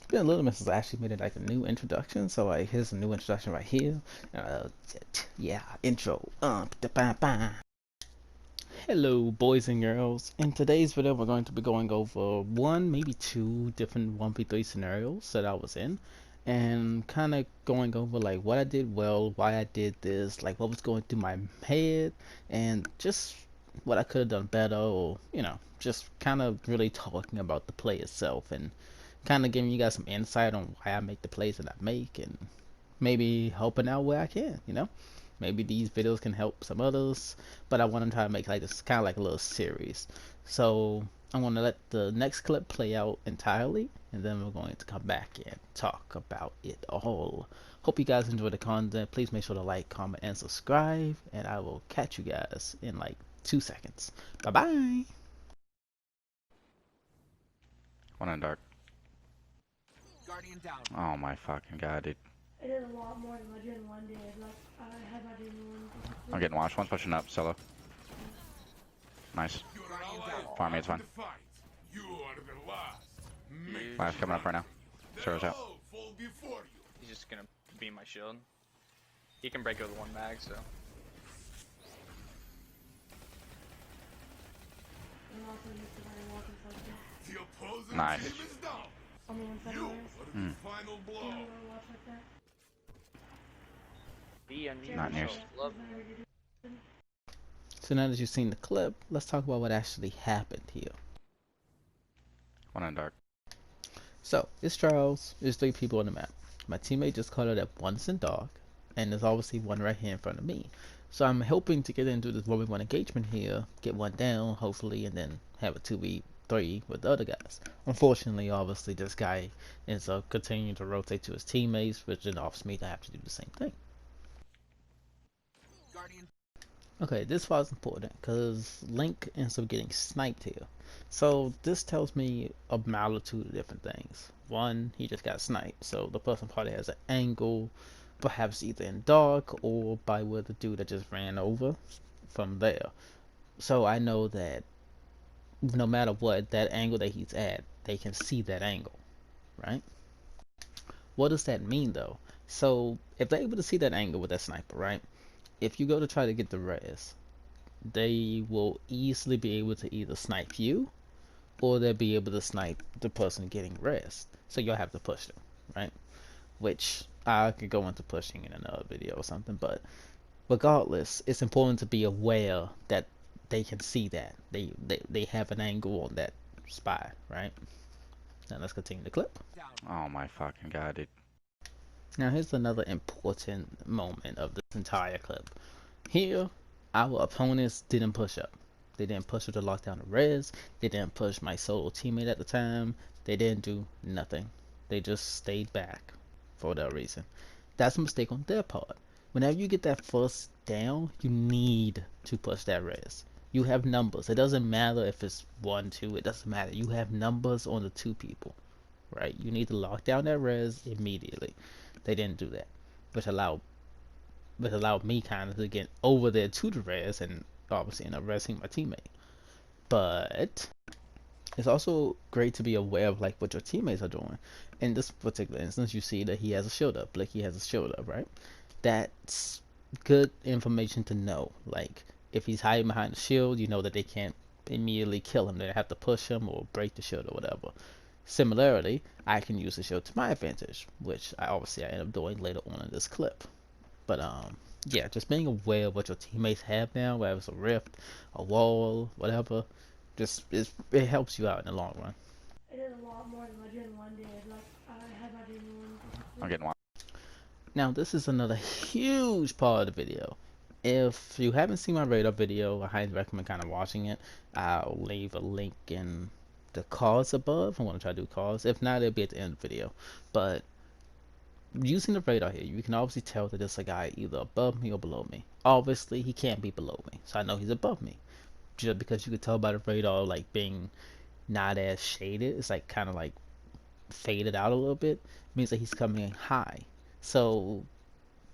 been a little bit since I actually made it like a new introduction. So like here's a new introduction right here. Uh, yeah, intro. Hello, boys and girls. In today's video, we're going to be going over one, maybe two different 1v3 scenarios that I was in, and kind of going over like what I did well, why I did this, like what was going through my head, and just what I could have done better, or just kind of really talking about the play itself and kind of giving you guys some insight on why I make the plays that I make, and maybe helping out where I can. Maybe these videos can help some others, but I want to try to make like this kind of like a little series. So I'm going to let the next clip play out entirely, and then we're going to come back and talk about it all. Hope you guys enjoy the content. Please make sure to like, comment, and subscribe, and I will catch you guys in like 2 seconds. Bye bye. One in dark. Guardian down. Oh my fucking god, dude. It is a lot more than Legend one did. Like, I had my Legend one. I'm getting washed. One's pushing up, solo. Nice. Farm me, it's fine. Last coming up right now. Zero's out. He's just gonna beam my shield. He can break it with one mag, so. And also used to very walk inside the Nice. on the inside of theirs. Mm. Yeah, watch like that. Not near. So now that you've seen the clip, let's talk about what actually happened here. One in dark. So, it's Charles. There's 3 people on the map. My teammate just called it at one's in dark, and there's obviously one right here in front of me. So I'm hoping to get into this 1v1 engagement here, get one down, hopefully, and then have a 2v3 with the other guys. Unfortunately, obviously, this guy is continuing to rotate to his teammates, which involves me to have to do the same thing. Okay, this was important because Link ends up getting sniped here. So this tells me a multitude of different things. One, he just got sniped, so the person probably has an angle, perhaps either in dark or by where the dude that just ran over from there. So I know that no matter what, that angle that he's at, they can see that angle, right? What does that mean though? So if they're able to see that angle with that sniper, right? If you go to try to get the res, they will easily be able to either snipe you or they'll be able to snipe the person getting res. So you'll have to push them, right? Which I could go into pushing in another video or something, but regardless, it's important to be aware that they can see that. They have an angle on that spy, right? Now let's continue the clip. Oh my fucking god, dude. Now here's another important moment of this entire clip. Here, our opponents didn't push up. They didn't push up to lock down the res. They didn't push my solo teammate at the time. They didn't do nothing. They just stayed back for that reason. That's a mistake on their part. Whenever you get that first down, you need to push that res. You have numbers. It doesn't matter if it's 1, 2. It doesn't matter. You have numbers on the 2 people, right? You need to lock down that res immediately. They didn't do that, which allowed me kind of to get over there to the res and obviously end up resing my teammate. But it's also great to be aware of like what your teammates are doing. In this particular instance, you see that he has a shield up, Blicky has a shield up, right? That's good information to know. Like if he's hiding behind the shield, you know that they can't immediately kill him. They have to push him or break the shield or whatever. Similarly, I can use the shield to my advantage, which I end up doing later on in this clip. But yeah, just being aware of what your teammates have now, whether it's a rift, a wall, whatever, it helps you out in the long run. It is a lot more than Legend one did. Like, I had my Legend one. I'm getting washed. Now this is another huge part of the video. If you haven't seen my radar video, I highly recommend kind of watching it. I'll leave a link in the cards above. I want to try to do cards. If not, it'll be at the end of the video. But using the radar here, you can obviously tell that there's a guy either above me or below me. Obviously, he can't be below me, so I know he's above me. Just because you could tell by the radar like being not as shaded, it's like kind of like faded out a little bit, means that he's coming in high. So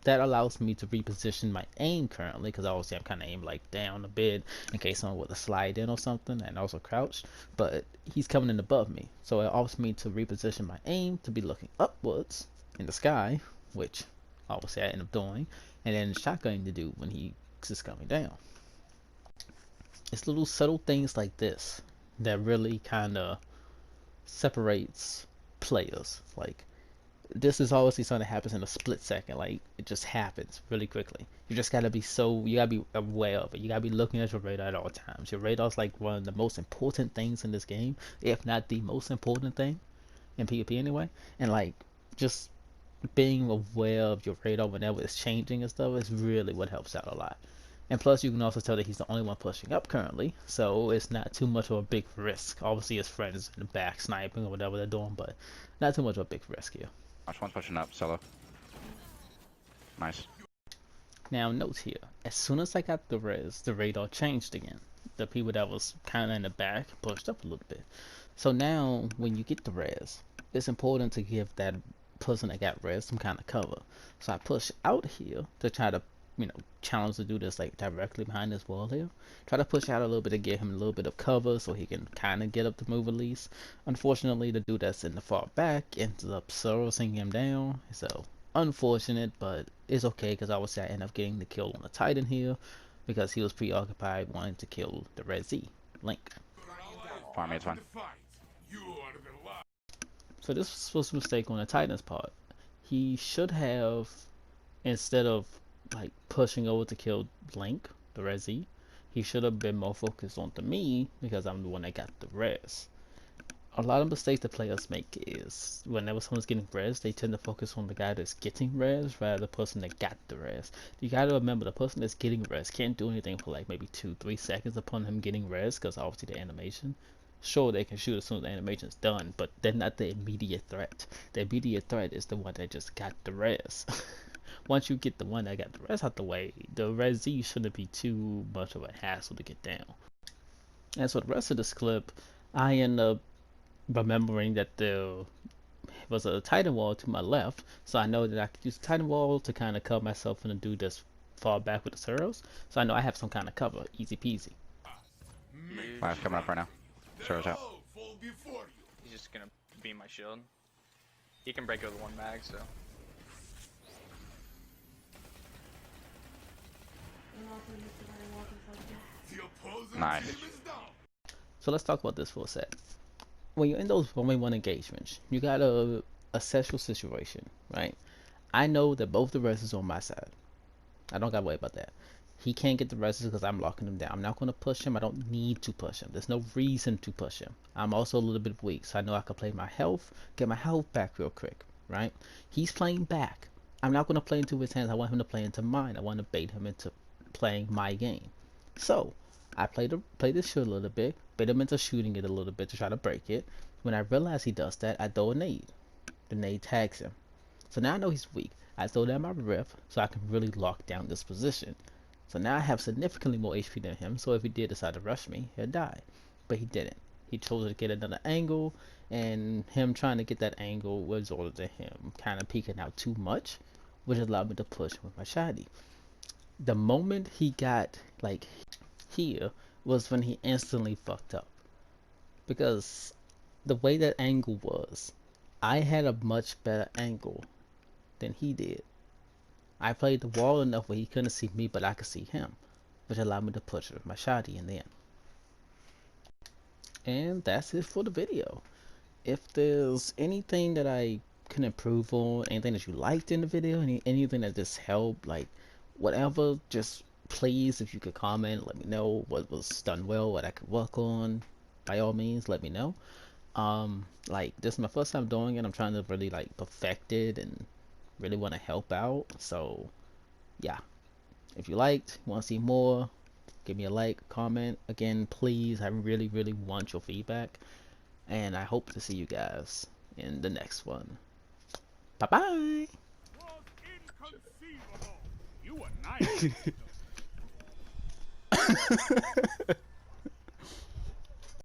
that allows me to reposition my aim currently, because obviously I'm kind of aimed like down a bit in case someone were to slide in or something, and also crouch. But he's coming in above me, so it allows me to reposition my aim to be looking upwards in the sky, which obviously I end up doing, and then shotgunning to do when he is coming down. It's little subtle things like this that really kind of separates players. Like, this is obviously something that happens in a split second. Like, it just happens really quickly. You just gotta be you gotta be aware of it. You gotta be looking at your radar at all times. Your radar is like one of the most important things in this game, if not the most important thing in PvP anyway. And like, just being aware of your radar whenever it's changing and stuff is really what helps out a lot. And plus, you can also tell that he's the only one pushing up currently, so it's not too much of a big risk. Obviously, his friends in the back sniping or whatever they're doing, but not too much of a big risk here. Watch one's pushing up, solo. Nice. Now, note here, as soon as I got the res, the radar changed again. The people that was kind of in the back pushed up a little bit. So now, when you get the res, it's important to give that person that got res some kind of cover. So I push out here to try to, challenge to do this like directly behind this wall here. Try to push out a little bit to give him a little bit of cover so he can kind of get up to move at least. Unfortunately, the dude that's in the far back ends up servicing him down. So unfortunate, but it's okay because obviously I end up getting the kill on the Titan here because he was preoccupied wanting to kill the Red Z Link. Far mate's fine. So this was a mistake on the Titan's part. He should have, instead of like pushing over to kill Link, the Resi, he should have been more focused on to me because I'm the one that got the res. A lot of mistakes that players make is whenever someone's getting res, they tend to focus on the guy that's getting res rather than the person that got the res. You gotta remember, the person that's getting res can't do anything for like maybe 2-3 seconds upon him getting res because obviously the animation. Sure, they can shoot as soon as the animation's done, but they're not the immediate threat. The immediate threat is the one that just got the res. Once you get the one that got the rest out the way, the res Z shouldn't be too much of a hassle to get down. As for the rest of this clip, I end up remembering that there was a Titan wall to my left, so I know that I could use the Titan wall to kind of cover myself and do this fall back with the Suros. So I know I have some kind of cover, easy peasy. Five's coming up right now. Suro's out. He's just gonna beam my shield. He can break it with one mag, so. Nice. So let's talk about this for a sec. When you're in those 1v1 engagements, you gotta assess your situation, right? I know that both the res is on my side. I don't gotta worry about that. He can't get the res because I'm locking him down. I'm not gonna push him. I don't need to push him. There's no reason to push him. I'm also a little bit weak, so I know I can play my health, get my health back real quick, right? He's playing back. I'm not gonna play into his hands. I want him to play into mine. I want to bait him into playing my game. So I play the shield a little bit, bait him into shooting it a little bit to try to break it. When I realize he does that, I throw a nade. The nade tags him. So now I know he's weak. I throw down my rift so I can really lock down this position. So now I have significantly more HP than him, so if he did decide to rush me, he'll die. But he didn't. He chose to get another angle, and him trying to get that angle resulted in him kind of peeking out too much, which allowed me to push with my shotty. The moment he got like here was when he instantly fucked up, because the way that angle was, I had a much better angle than he did. I played the wall enough where he couldn't see me, but I could see him, which allowed me to push with my shotty in the end. And that's it for the video. If there's anything that I can improve on, anything that you liked in the video, anything that just helped, like whatever, just please, if you could comment, let me know what was done well, what I could work on. By all means, let me know. Like, this is my first time doing it. I'm trying to really like perfect it and really want to help out. So yeah, if you liked, want to see more, give me a like, comment. Again, please, I really want your feedback, and I hope to see you guys in the next one. Bye bye. You were nice.